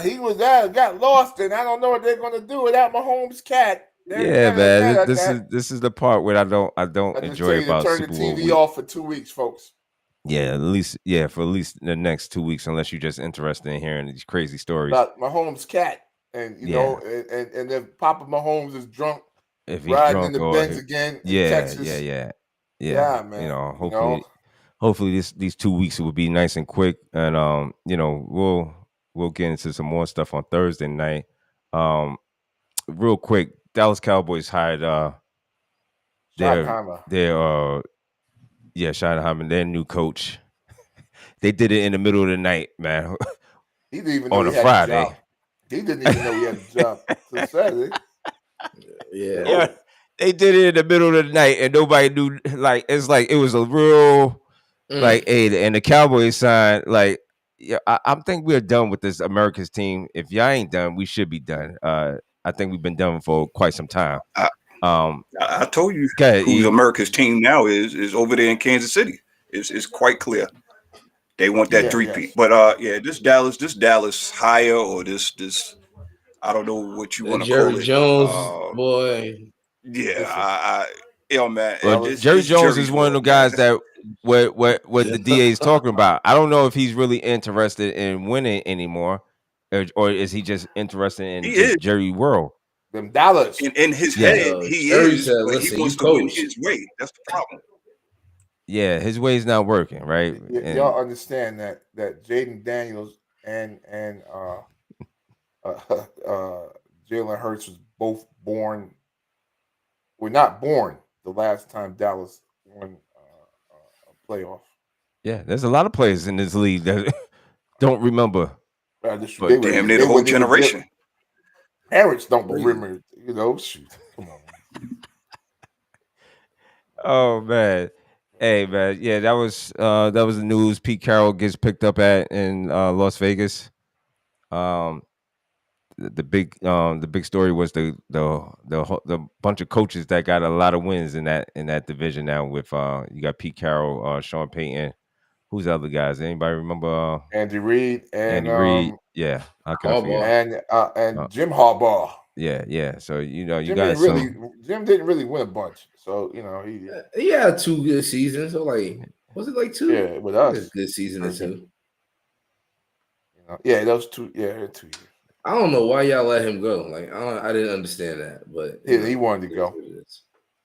He was got lost, and I don't know what they're gonna do without Mahomes' cat. Man. This is the part where I don't enjoy about turn Super the Bowl TV week. off for 2 weeks, folks. Yeah, for at least the next 2 weeks, unless you're just interested in hearing these crazy stories about Mahomes' cat, and and then Papa Mahomes is drunk, if he's riding drunk in the or Benz again in Texas. Yeah, man. Hopefully these 2 weeks will be nice and quick, and we'll get into some more stuff on Thursday night. Real quick, Dallas Cowboys hired Schottenheimer, their new coach. They did it in the middle of the night, man. He didn't even know on he a had Friday. A job. He didn't even know he had a job till Saturday. Yeah. They did it in the middle of the night, and nobody knew. Like, it's like it was a real and the Cowboys signed. Like, I think we're done with this America's team. If y'all ain't done, we should be done. I think we've been done for quite some time. I told you who's America's team now is over there in Kansas City. It's quite clear. They want that three-peat. But this Dallas hire, or this I don't know what you want to call it. Jerry Jones, boy. Yeah, man. Well, Jerry Jones is one of the guys that what the DA is talking about. I don't know if he's really interested in winning anymore, or is he just interested in Jerry world? Them dollars in his head, he is. But he wants to win his way. That's the problem. Yeah, his way's not working, right? Y'all understand that Jaden Daniels and Jalen Hurts was both born. Were not born the last time Dallas won a playoff. Yeah, there's a lot of players in this league that don't remember. But damn near the whole generation. Parents don't remember, shoot. Come on. Oh man. Hey man, yeah, that was the news. Pete Carroll gets picked up in Las Vegas. The big story was the bunch of coaches that got a lot of wins in that division now. With you got Pete Carroll, Sean Payton. Who's the other guys? Anybody remember? Andy Reid and Andy Reid. Yeah, how can I forget? And Jim Harbaugh. Yeah. So you Jim guys Jim didn't really win a bunch. So he had 2 good seasons. So was it like 2? Yeah, with us, good season or 2. Yeah, those 2. Yeah, 2 years. I don't know why y'all let him go. I didn't understand that, but he wanted to go.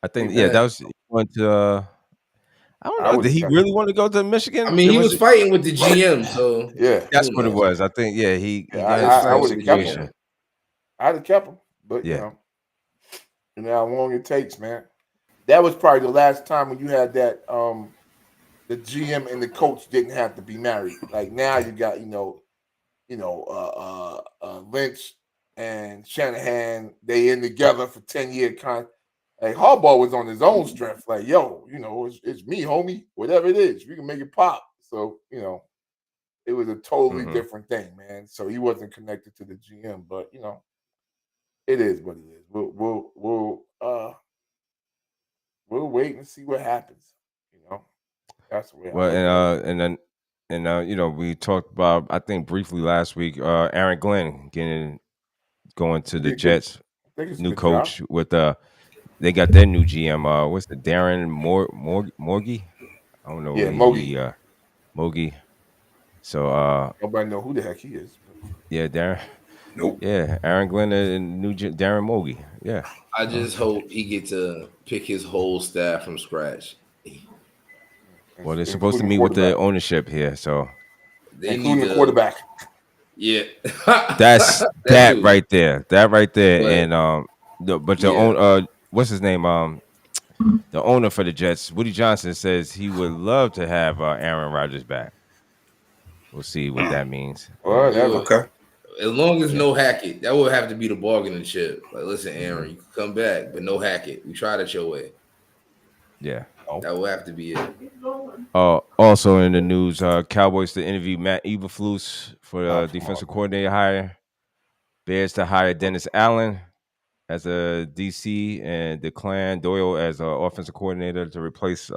I think that was he went to. I don't know. Did he really want to go to Michigan? I mean, he was fighting with the GM, so yeah, that's what it was. I think he got I would have kept him. I'd have kept him, but Yeah. you know how long it takes, man. That was probably the last time when you had that. The GM and the coach didn't have to be married. Like now, you got Lynch and Shanahan. They in together for 10-year Like Harbaugh was on his own strength. Like yo, it's me, homie. Whatever it is, we can make it pop. So it was a totally different thing, man. So he wasn't connected to the GM, but it is what it is. We'll wait and see what happens. That's the way I Well, look at it. and then we talked about, I think briefly last week, Aaron Glenn going to the Yeah, Jets, I think it's a new good job. coach with they got their new GM. What's the Darren Morgie? I don't know Yeah, what Mogi. Mogi. So Nobody know who the heck he is. yeah, Darren. Nope. Yeah, Aaron Glenn and Darren Mogi. Yeah. I just hope he get to pick his whole staff from scratch. Well, they're supposed to Including meet with the quarterback. ownership here, so They Including need the to, quarterback. yeah. that's that too. right there. That right there. But, And the yeah. own what's his name? The owner for the Jets, Woody Johnson, says he would love to have Aaron Rodgers back. We'll see what that means. Yeah. Whatever. Okay. As long as Yeah. no Hackett, that would have to be the bargaining chip. Like, listen, Aaron, you can come back, but no Hackett. We tried it your way. Yeah. That would have to be it. Also in the news, Cowboys to interview Matt Eberflus for Oh, defensive come on. coordinator hire. Bears to hire Dennis Allen as a DC and decline Doyle as an offensive coordinator to replace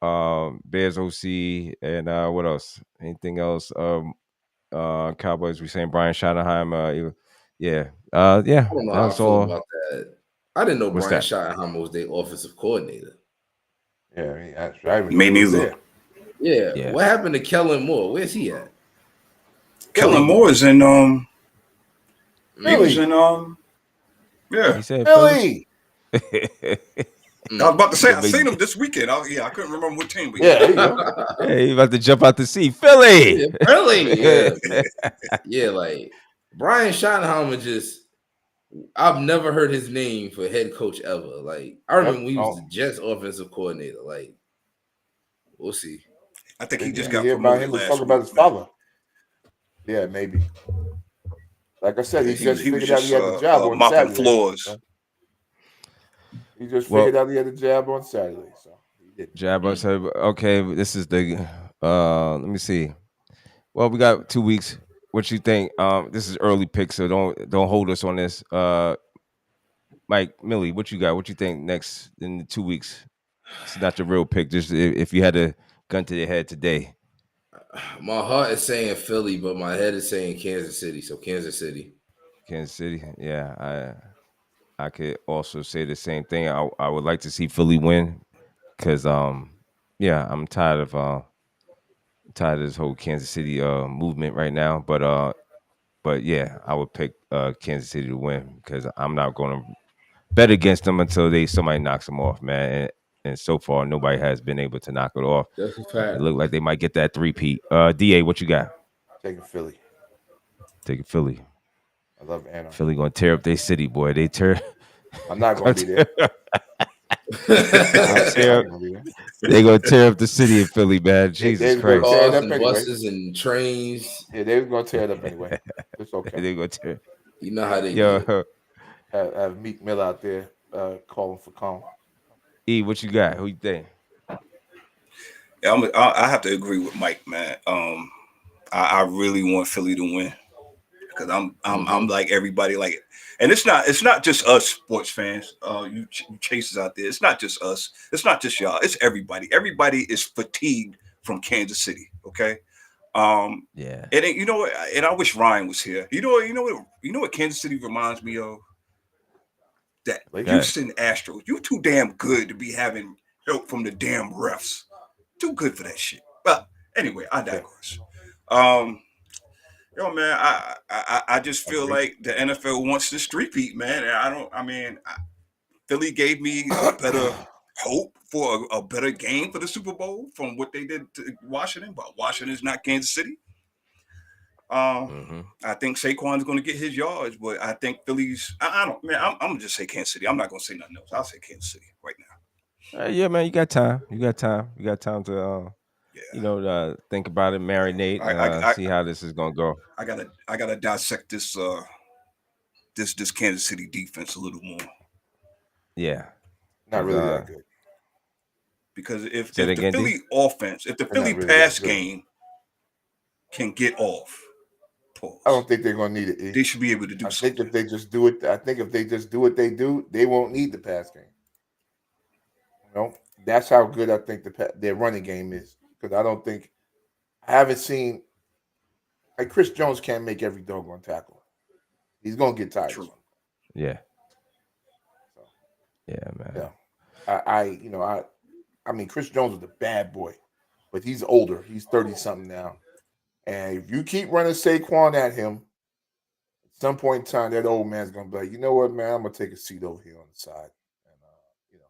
Bears OC. And what else? Anything else? Cowboys, we saying Brian Schottenheimer. Yeah. I don't know That how I was feel all. about that. I didn't know What's Brian that? Schottenheimer was their offensive coordinator. Yeah, I mean, that's right. Me neither. Yeah. What happened to Kellen Moore? Where's he at? Kellen Moore is in he was in yeah. He said Philly. I was about to say I seen him this weekend. I couldn't remember what team. But There you go. Hey, he about to jump out the sea. Philly. Yeah, really? Yeah. Yeah, like Brian Schottenheimer I've never heard his name for head coach ever. Like I remember when he was the Jets offensive coordinator. Like we'll see. I think he just Did you got hear about promoted him was last talking week. about his father. Yeah, maybe. Like I said, he just figured out he had the job on mopping Saturday. floors. So. He just figured out he had the job on Saturday. So he did. Jabba said, okay, this is the let me see. Well, we got 2 weeks. What you think? This is early pick, so don't hold us on this. Mike, Millie, what you got? What you think next in the 2 weeks? It's not your real pick. Just if you had a gun to your head today. My heart is saying Philly, but my head is saying Kansas City. So Kansas City. Kansas City. Yeah, I could also say the same thing. I would like to see Philly win because I'm tired of this whole Kansas City movement right now. But yeah, I would pick Kansas City to win because I'm not going to bet against them until somebody knocks them off, man. And so far, nobody has been able to knock it off. That's a fact. It looked like they might get that three-peat. DA, what you got? Taking Philly. Taking Philly. I love Anna. Philly going to tear up their city, boy. They tear. I'm not going to be there. They're going to tear up the city of Philly, man. Jesus Christ. Cars and buses and trains. Yeah, they were going to tear it up anyway. It's okay. They're going to tear. You know how they get. Have Meek Mill out there calling for calm. E, what you got? Who you think? Yeah, I have to agree with Mike, man. I really want Philly to win because I'm like everybody, like, and it's not just us sports fans, you chasers out there. It's not just us. It's not just y'all. It's everybody. Everybody is fatigued from Kansas City. Okay. Yeah. And you know what? And I wish Ryan was here. You know what Kansas City reminds me of? That Houston Astros. You too damn good to be having help from the damn refs. Too good for that shit. But anyway, I digress. Yo, man, I just feel like the NFL wants the street beat, man. And Philly gave me a better hope for a better game for the Super Bowl from what they did to Washington, but Washington's not Kansas City. I think Saquon's going to get his yards, but I think Philly's. I don't. Man, I'm gonna just say Kansas City. I'm not going to say nothing else. I'll say Kansas City right now. Yeah, man, you got time. You got time to think about it, marinate, and see how this is gonna go. I gotta dissect this this Kansas City defense a little more. Yeah, not really that good. Because if the Philly offense, if the Philly pass game can get off, pause. I don't think they're going to need it. They should be able to do something. I think if they just do what they do, they won't need the pass game. That's how good I think their running game is. Because I haven't seen, like, Chris Jones can't make every doggone tackle. He's going to get tired. True. Yeah. So, yeah, man. Yeah. I mean, Chris Jones was a bad boy, but he's older. He's 30-something now. And if you keep running Saquon at him, at some point in time, that old man's going to be like, you know what, man, I'm going to take a seat over here on the side. And,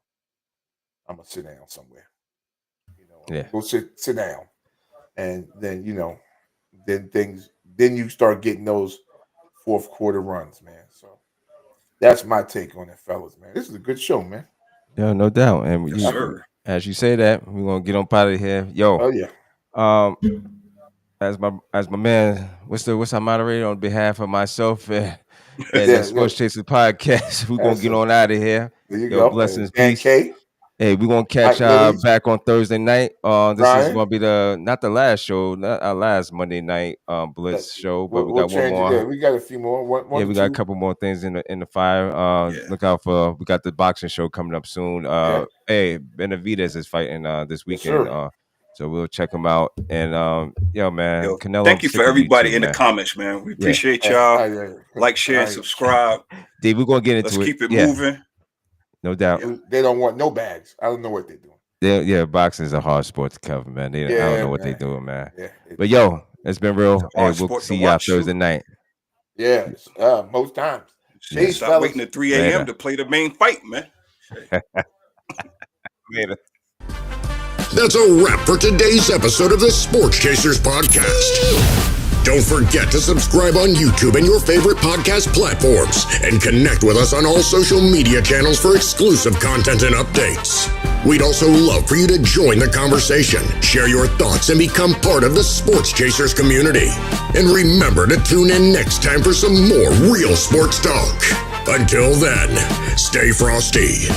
I'm going to sit down somewhere. Go sit down. And then, then you start getting those fourth quarter runs, man. So that's my take on it, fellas, man. This is a good show, man. Yeah, no doubt. And as you say that, we're going to get on out of here. Yo. Oh, yeah. As my man, what's our moderator on behalf of myself and the Sports Chasers podcast, we're going to get on out of here. There you go. Blessings, peace. Hey, we're going to catch y'all back on Thursday night. This is going to be not the last show, not our last Monday night Blitz show, but we got one more. We got a few more. We got a couple more things in the fire. Look out we got the boxing show coming up soon. Hey, Benavidez is fighting this weekend. Yes, so we'll check them out. And man, Canelo. Thank you for everybody in the comments, man. We appreciate y'all. Like, share, and subscribe. Dude, we're gonna get into it. Let's keep it moving. No doubt. They don't want no bags. I don't know what they're doing. Boxing is a hard sport to cover, man. I don't know what they're doing, man. Yeah, but it's been real. Hey, we'll see y'all Thursday night. Yeah, most times. Stop waiting at 3 a.m. to play the main fight, man. Later. That's a wrap for today's episode of the Sports Chasers podcast. Don't forget to subscribe on YouTube and your favorite podcast platforms, and connect with us on all social media channels for exclusive content and updates. We'd also love for you to join the conversation, share your thoughts, and become part of the Sports Chasers community. And remember to tune in next time for some more real sports talk. Until then, stay frosty.